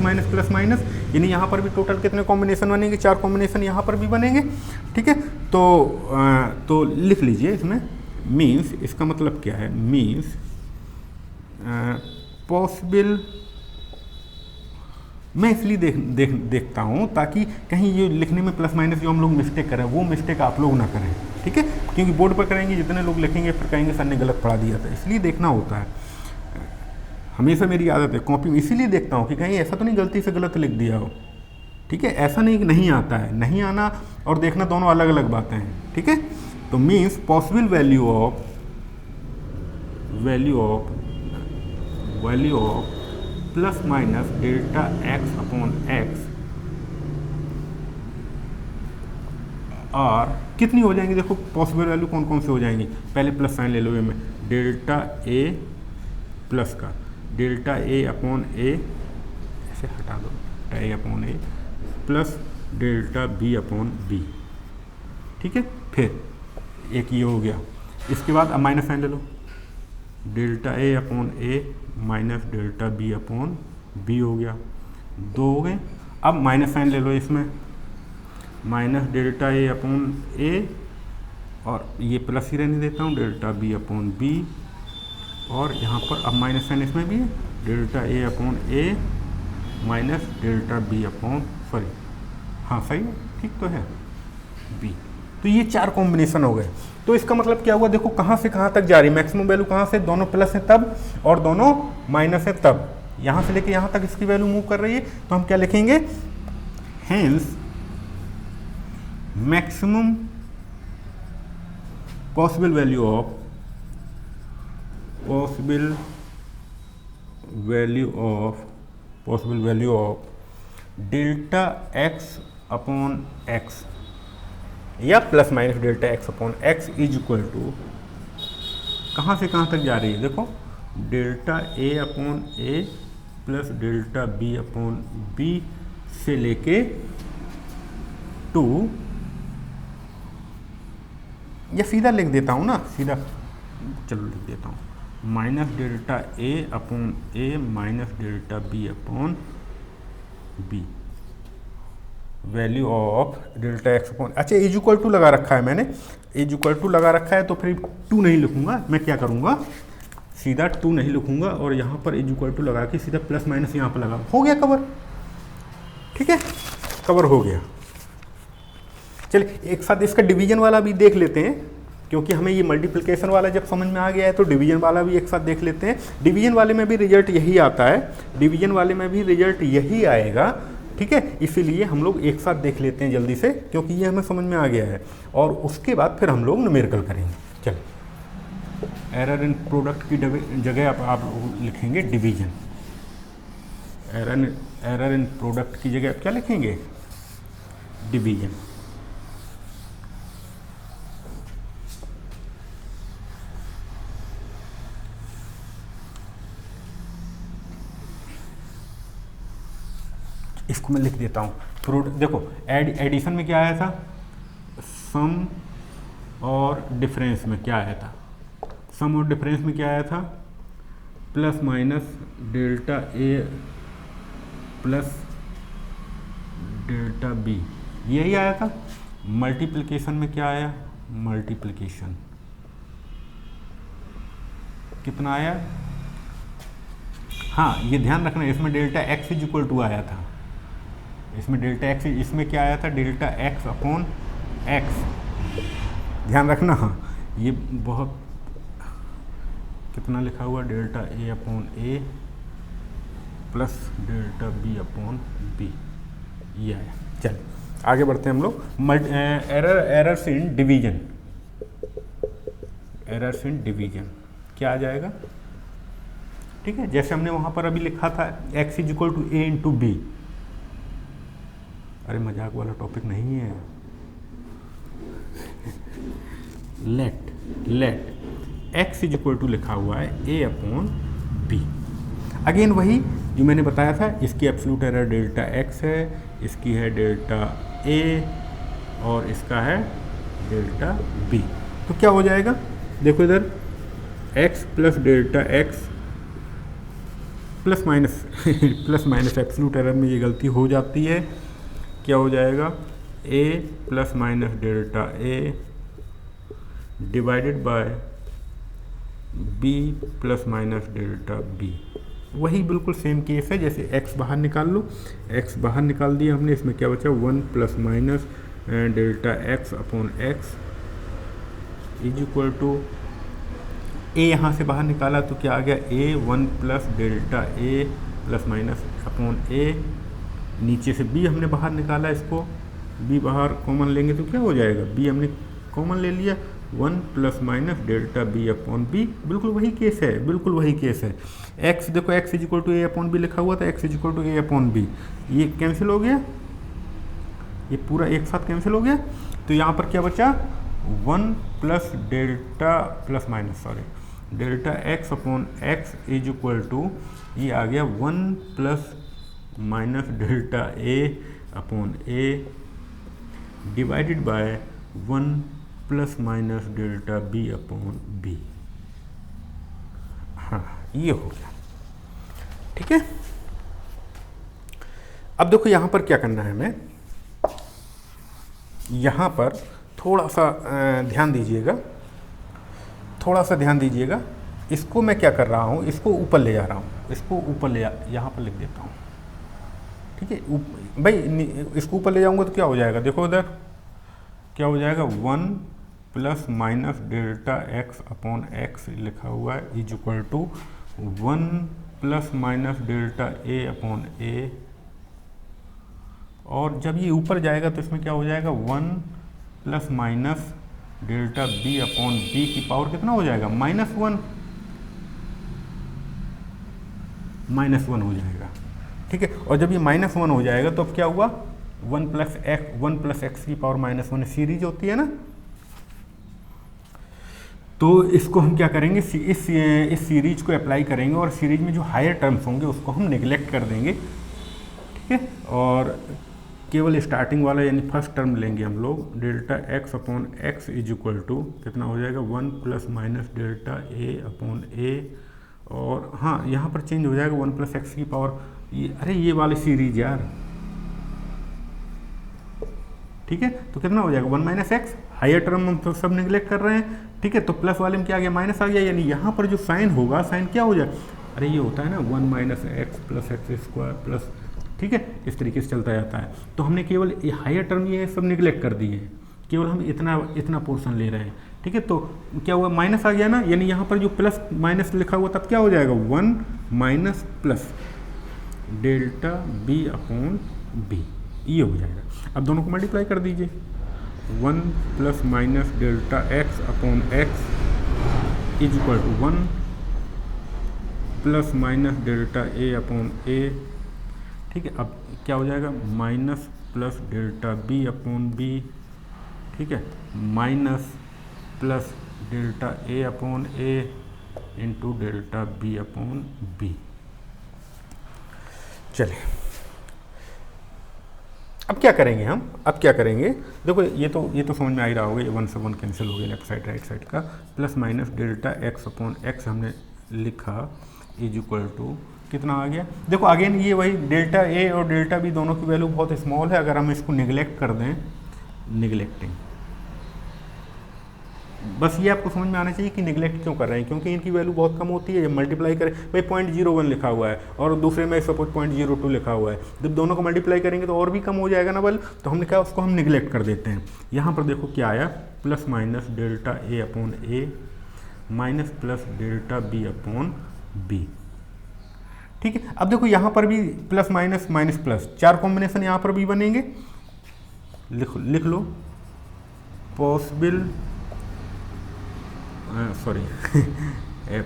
माइनस, यानी यहाँ पर भी टोटल कितने कॉम्बिनेशन बनेंगे, 4 कॉम्बिनेशन यहाँ पर भी बनेंगे। ठीक है, तो लिख लीजिए इसमें, मीन्स इसका मतलब क्या है, मीन्स पॉसिबल मैं इसलिए देखता हूँ ताकि कहीं ये लिखने में प्लस माइनस जो हम लोग मिस्टेक करें वो मिस्टेक आप लोग ना करें, ठीक है। क्योंकि बोर्ड पर करेंगे जितने लोग लिखेंगे फिर कहेंगे सर ने गलत पढ़ा दिया था, इसलिए देखना होता है। हमेशा मेरी आदत है कॉपी में इसीलिए देखता हूँ कि कहीं ऐसा तो नहीं गलती से गलत लिख दिया हो, ठीक है। ऐसा नहीं आता है, नहीं आना और देखना दोनों अलग अलग बातें हैं, ठीक है। तो means possible value of plus minus delta x upon x और कितनी हो जाएंगी, देखो पॉसिबल वैल्यू कौन कौन से हो जाएंगी। पहले प्लस साइन ले लो, ये में डेल्टा ए प्लस का डेल्टा ए अपॉन ए, ऐसे हटा दो, delta A upon A plus delta B upon B, ठीक है। फिर एक ये हो गया, इसके बाद अब माइनस साइन ले लो, delta A upon A minus delta B upon B हो गया, दो हो गए। अब माइनस साइन ले लो, इसमें माइनस डेल्टा ए अपॉन ए और ये प्लस ही रहने देता हूँ, डेल्टा बी अपॉन बी, और यहाँ पर अब माइनस साइन इसमें भी है, delta A upon A minus delta B upon sorry हाँ सही है, ठीक तो है, बी। तो ये चार कॉम्बिनेशन हो गए। तो इसका मतलब क्या हुआ, देखो कहाँ से कहाँ तक जा रही है, मैक्सिमम वैल्यू कहाँ से, दोनों प्लस है तब और दोनों माइनस है तब, यहाँ से लेके यहाँ तक इसकी वैल्यू मूव कर रही है। तो हम क्या लिखेंगे, hence maximum possible value of delta x upon X या plus minus delta x upon x is equal to, कहाँ से कहाँ तक जा रही है, देखो delta A upon A plus delta B upon B से लेके टू, या सीधा लिख देता हूँ ना, सीधा चलो लिख देता हूँ, minus delta A upon A minus delta B upon B, value of delta x upon, अच्छा इज इक्वल टू लगा रखा है मैंने, इज इक्वल टू लगा रखा है तो फिर टू नहीं लिखूंगा, मैं क्या करूँगा सीधा टू नहीं लिखूंगा और यहाँ पर इज इक्वल टू लगा के सीधा प्लस माइनस यहाँ पर लगा, हो गया कवर, ठीक है, कवर हो गया। चलिए एक साथ इसका डिवीजन वाला भी देख लेते हैं, क्योंकि हमें ये मल्टीप्लिकेशन वाला जब समझ में आ गया है तो डिवीजन वाला भी एक साथ देख लेते हैं। डिवीजन वाले में भी रिजल्ट यही आता है, डिवीजन वाले में भी रिजल्ट यही आएगा, ठीक है। इसीलिए हम लोग एक साथ देख लेते हैं जल्दी से, क्योंकि ये हमें समझ में आ गया है और उसके बाद फिर हम लोग न्यूमेरिकल करेंगे। चलिए एरर इन प्रोडक्ट की जगह आप लिखेंगे डिवीजन, एरर इन प्रोडक्ट की जगह आप क्या लिखेंगे, डिवीजन। इसको मैं लिख देता हूँ प्रोडक्ट, देखो एडिशन में क्या आया था, सम और डिफरेंस में क्या आया था, सम और डिफरेंस में क्या आया था, plus minus delta A plus delta B, यही आया था। मल्टीप्लिकेशन में क्या आया, मल्टीप्लिकेशन कितना आया, हाँ ये ध्यान रखना इसमें delta X is equal to आया था, इसमें डेल्टा एक्स, इसमें क्या आया था, डेल्टा एक्स अपॉन एक्स, ध्यान रखना। हाँ ये बहुत कितना लिखा हुआ, delta A upon A plus delta B upon B, ये आया। चल आगे बढ़ते हैं हम लोग, errors in division, errors in division क्या आ जाएगा, ठीक है। जैसे हमने वहाँ पर अभी लिखा था x is equal to A into B, अरे मजाक वाला टॉपिक नहीं है, let x is equal to लिखा हुआ है a अपॉन बी। अगेन वही जो मैंने बताया था, इसकी एब्सोल्यूट एरर डेल्टा x है, इसकी है डेल्टा a और इसका है डेल्टा b। तो क्या हो जाएगा, देखो इधर x plus delta x plus minus absolute error में ये गलती हो जाती है, क्या हो जाएगा, a plus minus delta a divided bye b plus minus delta b, वही बिल्कुल सेम केस है, जैसे x बाहर निकाल लो, x बाहर निकाल दिया हमने, इसमें क्या बचा 1 plus minus delta x upon x is equal to a, यहाँ से बाहर निकाला तो क्या आ गया a 1 plus delta a plus minus upon a, नीचे से b हमने बाहर निकाला, इसको b बाहर कॉमन लेंगे तो क्या हो जाएगा, b हमने कॉमन ले लिया 1 plus minus delta b upon b, बिल्कुल वही केस है, बिल्कुल वही केस है। x देखो x is equal to a upon b लिखा हुआ था, x is equal to a upon b, ये कैंसिल हो गया, ये पूरा एक साथ कैंसिल हो गया, तो यहाँ पर क्या बचा 1 plus delta plus minus sorry delta x upon x is equal to ये आ गया 1 plus minus delta a upon a divided by 1 plus minus delta b upon b। हाँ ये हो गया, ठीक है। अब देखो यहाँ पर क्या करना है हमें, यहाँ पर थोड़ा सा ध्यान दीजिएगा, थोड़ा सा ध्यान दीजिएगा। इसको मैं क्या कर रहा हूँ, इसको ऊपर ले जा रहा हूँ, इसको ऊपर ले यहाँ पर लिख देता हूँ, ठीक है भाई। इसको ऊपर ले जाऊँगा तो क्या हो जाएगा, देखो इधर क्या हो जाएगा 1 plus minus delta x upon X लिखा हुआ है is equal to 1 plus minus delta A upon ए, और जब ये ऊपर जाएगा तो इसमें क्या हो जाएगा 1 plus minus delta B upon b की पावर कितना हो जाएगा -1 हो जाएगा, ठीक है। और जब ये -1 हो जाएगा तो अब क्या हुआ 1 प्लस एक्स की पावर -1 सीरीज होती है ना, तो इसको हम क्या करेंगे, इस सीरीज को अप्लाई करेंगे और सीरीज में जो हायर टर्म्स होंगे उसको हम नेग्लेक्ट कर देंगे, ठीक है। और केवल स्टार्टिंग वाला यानी फर्स्ट टर्म लेंगे हम लोग, delta x upon x is equal to कितना हो जाएगा 1 प्लस माइनस डेल्टा ए अपॉन ए, और हाँ यहाँ पर चेंज हो जाएगा 1 प्लस एक्स की पावर, ये अरे ये वाली सीरीज यार, ठीक है। तो कितना हो जाएगा 1 माइनस एक्स, हायर टर्म हम तो सब निगलेक्ट कर रहे हैं, ठीक है। तो प्लस वाले में क्या आ गया माइनस आ गया, यानी यहाँ पर जो साइन होगा, साइन क्या हो जाए, अरे ये होता है ना 1 minus x plus x square plus, ठीक है, इस तरीके से चलता जाता है। तो हमने केवल ये हायर टर्म ये सब निगलेक्ट कर दिए हैं, केवल हम इतना पोर्शन ले रहे हैं, ठीक है। तो क्या हुआ माइनस आ गया ना, यानी यहाँ पर जो प्लस माइनस लिखा हुआ तब क्या हो जाएगा 1 minus plus delta B upon B, ये हो जाएगा। अब दोनों को मल्टीप्लाई कर दीजिए, 1 plus minus delta x upon x is equal to 1 plus minus delta A upon A, ठीक है। अब क्या हो जाएगा minus plus delta B upon B, ठीक है, minus plus delta A upon A into delta B upon B. चलिए अब क्या करेंगे हम, अब क्या करेंगे, देखो ये तो समझ में आ ही रहा होगा, ये 1 से 1 कैंसिल हो गया लेफ्ट साइड राइट साइड का, plus minus delta x upon x हमने लिखा इज इक्वल टू कितना आ गया, देखो अगेन ये वही डेल्टा ए और डेल्टा बी दोनों की वैल्यू बहुत स्मॉल है, अगर हम इसको निगलेक्ट कर दें, निगलेक्टिंग, बस ये आपको समझ में आना चाहिए कि निगलेक्ट क्यों कर रहे हैं, क्योंकि इनकी वैल्यू बहुत कम होती है। मल्टीप्लाई करें भाई 0.01 लिखा हुआ है और दूसरे में सपोज 0.02 लिखा हुआ है, जब दोनों को मल्टीप्लाई करेंगे तो और भी कम हो जाएगा ना बल, तो हमने कहा उसको हम निगलेक्ट कर देते हैं। यहाँ पर देखो क्या आया, plus minus delta A upon A minus plus delta B upon B, ठीक है। अब देखो यहाँ पर भी plus minus minus plus 4 combination यहाँ पर भी बनेंगे, लिख लो possible sorry 4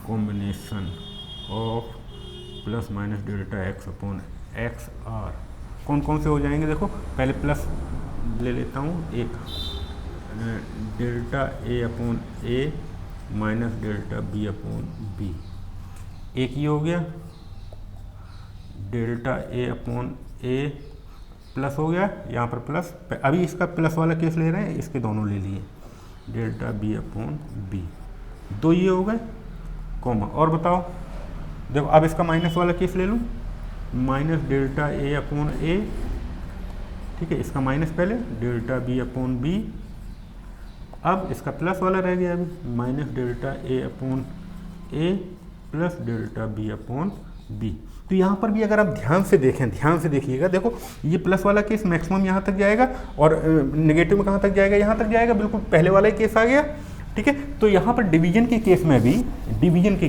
combination of plus minus delta x upon X are, कौन कौन से हो जाएंगे, देखो पहले प्लस ले लेता हूँ, एक delta A upon A minus delta B upon B, एक ही हो गया, delta A upon A plus हो गया, यहाँ पर प्लस, अभी इसका प्लस वाला केस ले रहे हैं, इसके दोनों ले लिए, डेल्टा बी अपॉन बी, 2 ये हो गए कॉमा, और बताओ देखो अब इसका माइनस वाला केस ले लूँ, minus delta A upon A, ठीक है, इसका माइनस पहले डेल्टा बी अपॉन बी, अब इसका प्लस वाला रह गया अभी minus delta A upon A plus delta B upon B. तो यहाँ पर भी अगर आप ध्यान से देखें, ध्यान से देखिएगा, देखो ये प्लस वाला केस मैक्सिमम यहाँ तक जाएगा और नेगेटिव में कहाँ तक जाएगा, यहाँ तक जाएगा, बिल्कुल पहले वाला ही केस आ गया। ठीक है, तो यहाँ पर डिवीजन के केस में भी, डिवीजन के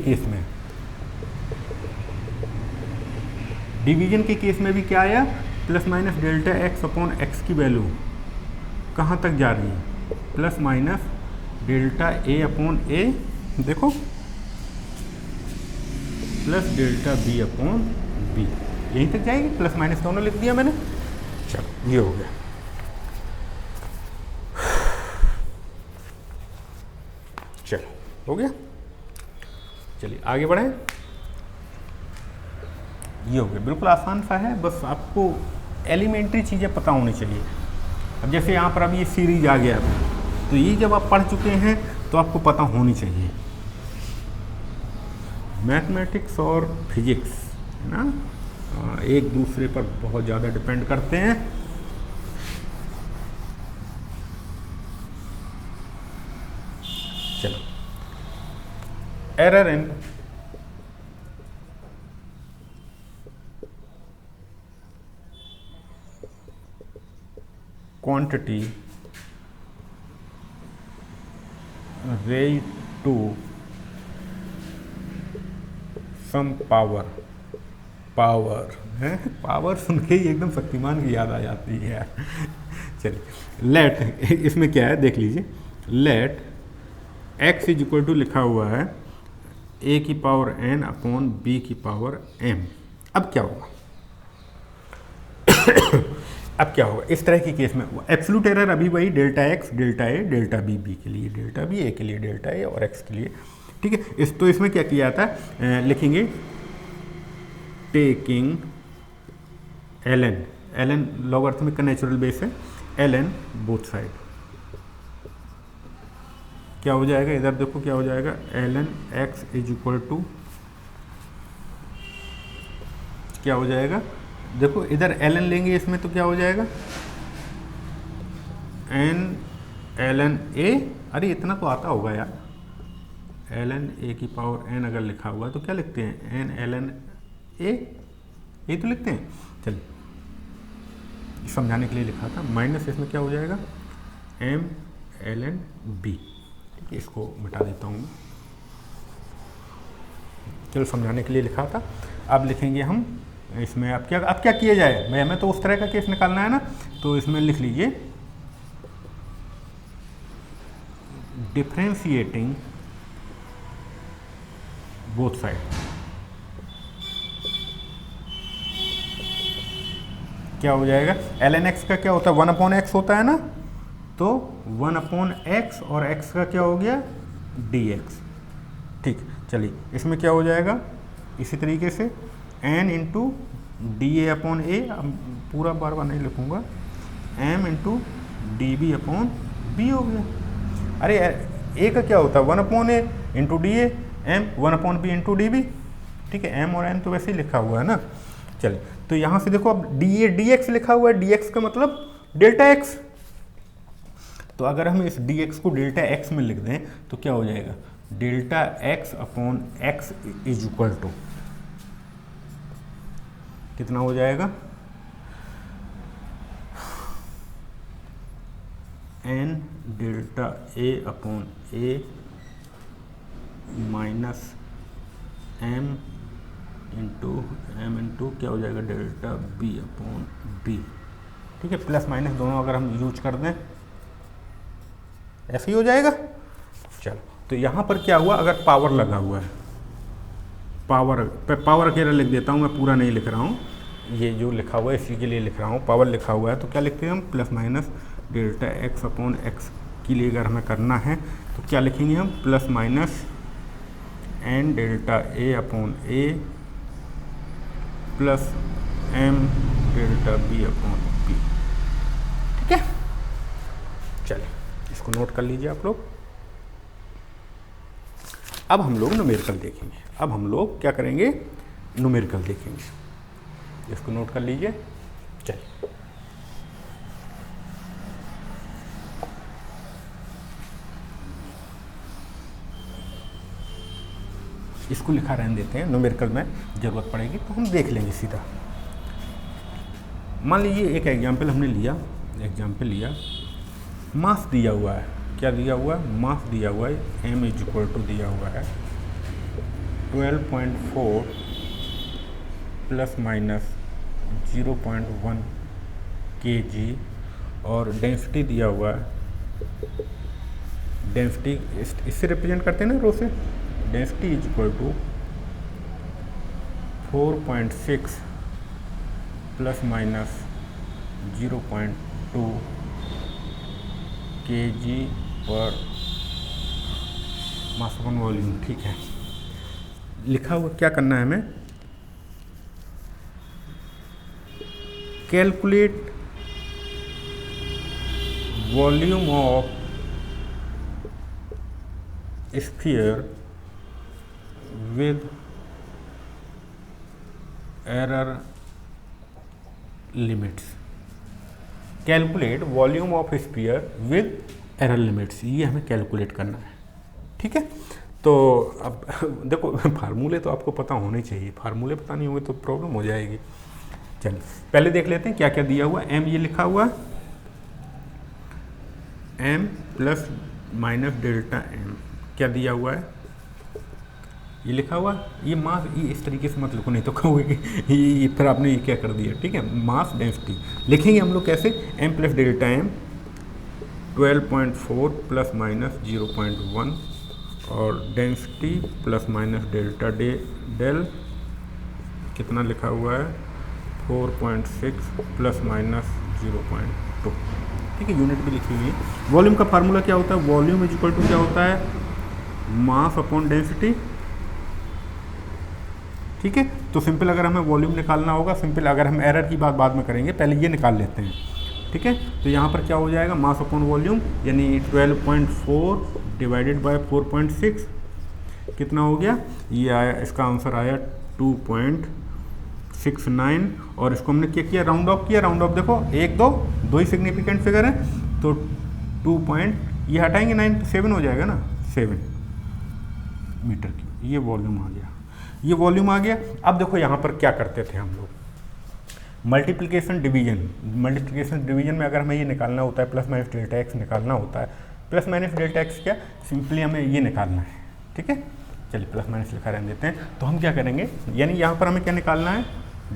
केस में भी क्या आया, plus minus delta x upon x की वैल्यू कहाँ तक जा रही है, plus minus delta A upon a, देखो plus delta B upon b, यहीं तक जाएगी, प्लस माइनस दोनों लिख दिया मैंने। चलो ये हो गया। चलो हो गया, चलिए आगे बढ़ें। ये हो गया, बिल्कुल आसान सा है, बस आपको एलिमेंट्री चीज़ें पता होनी चाहिए। अब जैसे यहाँ पर अब ये सीरीज आ गया, तो ये जब आप पढ़ चुके हैं तो आपको पता होनी चाहिए। मैथमेटिक्स और फिजिक्स है ना, एक दूसरे पर बहुत ज़्यादा डिपेंड करते हैं। चलो, error in quantity raised to some power, power है, पावर सुन के ही एकदम शक्तिमान की याद आ जाती है। चलिए, लेट, इसमें क्या है देख लीजिए, let x is equal to लिखा हुआ है a की पावर n अपॉन b की पावर m। अब क्या होगा अब क्या होगा इस तरह की केस में, एब्सोल्यूट एरर अभी वही delta x delta A delta B, B के लिए डेल्टा बी, ए के लिए डेल्टा ए और एक्स के लिए। ठीक है, इस तो इसमें क्या किया था, लिखेंगे टेकिंग ln, ln लॉगरिथमिक का नेचुरल बेस है, ln बोथ साइड। क्या हो जाएगा, इधर देखो क्या हो जाएगा, ln x is equal to क्या हो जाएगा, देखो इधर ln लेंगे इसमें तो क्या हो जाएगा, n ln a, अरे इतना तो आता होगा यार, ln a की पावर n अगर लिखा हुआ है तो क्या लिखते हैं, n ln a, ये तो लिखते हैं। चलिए समझाने के लिए लिखा था, माइनस इसमें क्या हो जाएगा, m ln b। ठीक है, इसको मिटा देता हूँ, चलो समझाने के लिए लिखा था। अब लिखेंगे हम इसमें, अब क्या किया जाए, हमें तो उस तरह का केस निकालना है ना, तो इसमें लिख लीजिए डिफरेंशिएटिंग बोथ साइड। क्या हो जाएगा, ln x का क्या होता है, 1/x होता है ना, तो 1/x और x का क्या हो गया, dx। ठीक, चलिए इसमें क्या हो जाएगा, इसी तरीके से n into D A upon A, पूरा बार बार नहीं लिखूंगा, m into D B upon B हो गया। अरे ए का क्या होता है, 1/a into D A, m 1/b into D B. ठीक है, m और n तो वैसे ही लिखा हुआ है ना। चलिए, तो यहाँ से देखो अब डी ए डी एक्स लिखा हुआ है, डी एक्स का मतलब डेल्टा एक्स, तो अगर हम इस डी एक्स को डेल्टा एक्स में लिख दें तो क्या हो जाएगा, delta x upon x is equal to कितना हो जाएगा, n delta a upon a minus m into क्या हो जाएगा, डेल्टा b अपॉन b। ठीक है, प्लस माइनस दोनों अगर हम यूज कर दें ऐसे ही हो जाएगा। चलो, तो यहाँ पर क्या हुआ, अगर पावर लगा हुआ है, पावर अकेला लिख देता हूँ, मैं पूरा नहीं लिख रहा हूँ, ये जो लिखा हुआ है इसी के लिए लिख रहा हूँ, पावर लिखा हुआ है तो क्या लिखते हैं हम, plus minus delta x upon x के लिए अगर हमें करना है तो क्या लिखेंगे हम, plus minus N delta A upon A plus M delta B upon B. ठीक है, चलिए इसको नोट कर लीजिए आप लोग। अब हम लोग न्यूमेरिकल देखेंगे, अब हम लोग क्या करेंगे, न्यूमेरिकल देखेंगे, इसको नोट कर लीजिए। चलिए, इसको लिखा रहने देते हैं, न्यूमेरिकल में ज़रूरत पड़ेगी तो हम देख लेंगे सीधा। मान लीजिए एक एग्जाम्पल हमने लिया, मास दिया हुआ है, क्या दिया हुआ है, मास दिया हुआ है, m इज इक्वल टू दिया हुआ है 12.4 प्लस माइनस 0.1 kg, और डेंसिटी दिया हुआ है, डेंसिटी इससे रिप्रेजेंट करते हैं ना रो से, density is equal to 4.6 plus minus 0.2 kg पर मास अपॉन वॉल्यूम। ठीक है, लिखा हुआ क्या करना है हमें, calculate volume of sphere with error limits. Calculate volume of sphere with error limits, ये हमें कैलकुलेट करना है। ठीक है, तो अब देखो फार्मूले तो आपको पता होने चाहिए, फार्मूले पता नहीं होंगे तो प्रॉब्लम हो जाएगी। चलिए पहले देख लेते हैं क्या क्या दिया हुआ। m ये लिखा हुआ m plus minus delta m, क्या दिया हुआ है, ये लिखा हुआ, ये मास, ये इस तरीके से मत लिखो नहीं तो कहोगे कि ये फिर आपने ये क्या कर दिया। ठीक है, मास डेंसिटी लिखेंगे हम लोग कैसे, m plus delta m 12.4 plus minus 0.1 और density plus minus delta del कितना लिखा हुआ है 4.6 प्लस माइनस 0.2। ठीक है, यूनिट भी लिखी हुई है। वॉल्यूम का फार्मूला क्या होता है, वॉल्यूम इज इक्वल टू क्या होता है, मास अपॉन डेंसिटी। ठीक है, तो सिंपल अगर हमें वॉल्यूम निकालना होगा, सिंपल अगर हम एरर की बात बाद में करेंगे, पहले ये निकाल लेते हैं। ठीक है, तो यहाँ पर क्या हो जाएगा, मास अपॉन वॉल्यूम यानी 12.4 डिवाइडेड बाय 4.6 कितना हो गया, ये आया, इसका आंसर आया 2.69। और इसको हमने क्या किया, राउंड ऑफ किया, राउंड ऑफ देखो 1 2 ही सिग्निफिकेंट फिगर है, तो 2 ये हटाएंगे 9 7 हो जाएगा ना, 7 मीटर की, ये वॉल्यूम आ गया, ये वॉल्यूम आ गया। अब देखो यहाँ पर क्या करते थे हम लोग, मल्टीप्लिकेशन डिवीजन में अगर हमें ये निकालना होता है, प्लस माइनस डेल्टा एक्स निकालना होता है, प्लस माइनस डेल्टा एक्स क्या, सिंपली हमें ये निकालना है। ठीक है, चलिए प्लस माइनस लिखा रहने देते हैं, तो हम क्या करेंगे, यानी यहाँ पर हमें क्या निकालना है,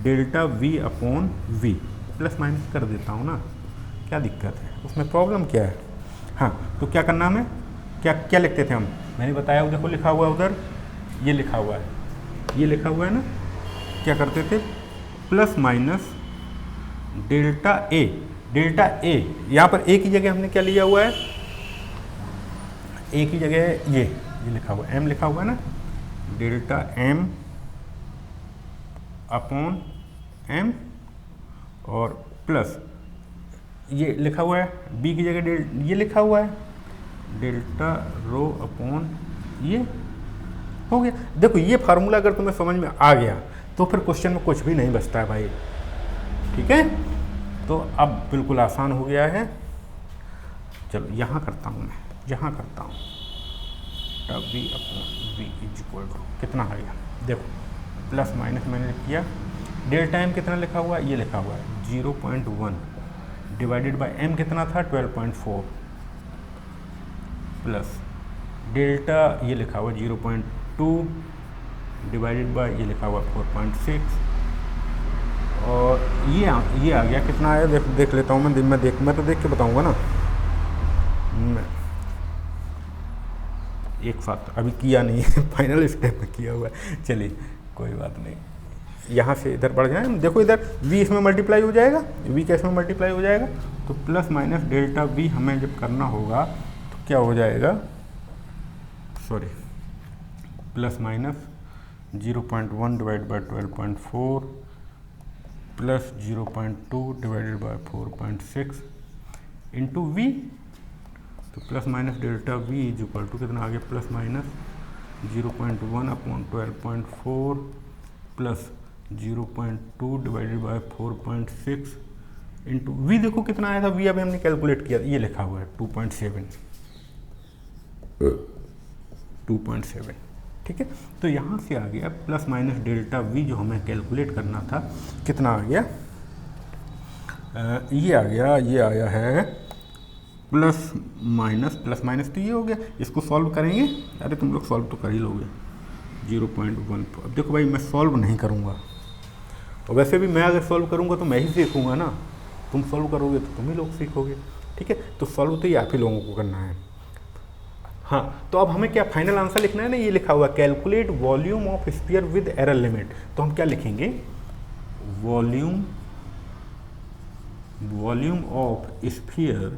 delta v upon v, plus minus कर देता हूँ ना, क्या दिक्कत है उसमें, प्रॉब्लम क्या है। हाँ, तो क्या करना हमें, क्या क्या लिखते थे हम, मैंने बताया वो देखो लिखा हुआ है उधर, ये लिखा हुआ है, ये लिखा हुआ है ना, क्या करते थे, प्लस माइनस डेल्टा ए, यहाँ पर ए की जगह हमने क्या लिया हुआ है, ए की जगह ये लिखा हुआ है, एम लिखा हुआ है ना, डेल्टा एम अपॉन एम, और प्लस ये लिखा हुआ है, बी की जगह ये लिखा हुआ है, डेल्टा रो अपॉन ये, हो गया। देखो ये फार्मूला अगर तुम्हें समझ में आ गया तो फिर क्वेश्चन में कुछ भी नहीं बचता है भाई। ठीक है, तो अब बिल्कुल आसान हो गया है। चलो यहाँ करता हूँ, मैं यहाँ करता हूँ, v upon v is equal to कितना आ गया, देखो प्लस माइनस मैंने किया, डेल्टा एम कितना लिखा हुआ है, ये लिखा हुआ है 0.1 डिवाइडेड बाय एम कितना था 12.4 प्लस डेल्टा ये लिखा हुआ 0.2 डिवाइडेड बाय ये लिखा हुआ 4.6, और ये आ गया कितना आया, देख लेता हूँ मैं तो देख के बताऊँगा ना, मैं एक साथ अभी किया नहीं है, फाइनल स्टेप में किया हुआ है। चलिए कोई बात नहीं, यहाँ से इधर बढ़ जाए, देखो इधर v इसमें मल्टीप्लाई हो जाएगा, v कैसे में मल्टीप्लाई हो जाएगा, तो प्लस माइनस डेल्टा v हमें जब करना होगा तो क्या हो जाएगा, sorry plus minus 0.1 divide by 12.4 plus 0.2 divided by 4.6 into V, तो plus minus delta V is equal to कितना आ गया, plus minus 0.1 upon 12.4 plus 0.2 divided by 4.6 into V, देखो कितना आया था वी, अभी हमने कैलकुलेट किया, ये लिखा हुआ है 2.7। ठीक है। तो यहाँ से आ गया प्लस माइनस डेल्टा वी जो हमें कैलकुलेट करना था, कितना आ गया, ये आ गया है प्लस माइनस तो ये हो गया। इसको सॉल्व करेंगे, अरे तुम लोग सॉल्व तो कर ही लोगे, 0.1। अब देखो भाई मैं सॉल्व नहीं करूँगा, और वैसे भी मैं अगर सॉल्व करूँगा तो मैं ही सीखूँगा ना, तुम सॉल्व करोगे तो तुम ही लोग सीखोगे, ठीक है। तो सॉल्व तो ये आप ही लोगों को करना है। हाँ, तो अब हमें क्या फाइनल आंसर लिखना है ना, ये लिखा हुआ calculate volume of sphere with error limit. तो हम क्या लिखेंगे, volume of sphere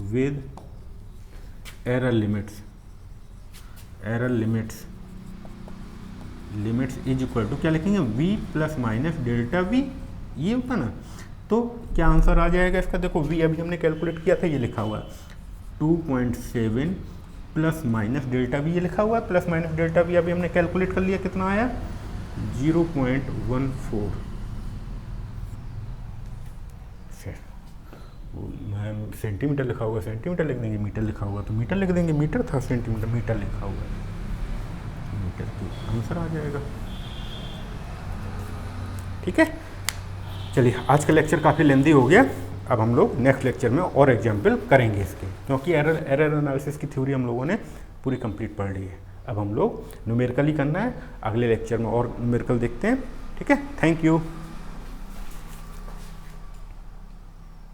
with error limits is equal to क्या लिखेंगे, v plus minus delta v, ये होता ना। तो क्या आंसर आ जाएगा इसका, देखो v अभी हमने कैलकुलेट किया था, ये लिखा हुआ 2.7 प्लस माइनस डेल्टा वी, ये लिखा हुआ है प्लस माइनस डेल्टा वी, अभी हमने कैलकुलेट कर लिया, कितना आया 0.14। मैम सेंटीमीटर लिखा हुआ है, सेंटीमीटर लिख देंगे, मीटर लिखा हुआ तो मीटर लिख देंगे, मीटर था सेंटीमीटर, मीटर लिखा हुआ है, मीटर तो आंसर आ जाएगा, ठीक है। चलिए आज का लेक्चर काफ़ी लेंदी हो गया, अब हम लोग नेक्स्ट लेक्चर में और एग्जाम्पल करेंगे इसके, क्योंकि एरर एनालिसिस की थ्योरी हम लोगों ने पूरी कंप्लीट पढ़ ली है। अब हम लोग न्यूमेरिकल ही करना है, अगले लेक्चर में और न्यूमेरिकल देखते हैं, ठीक है। Thank you.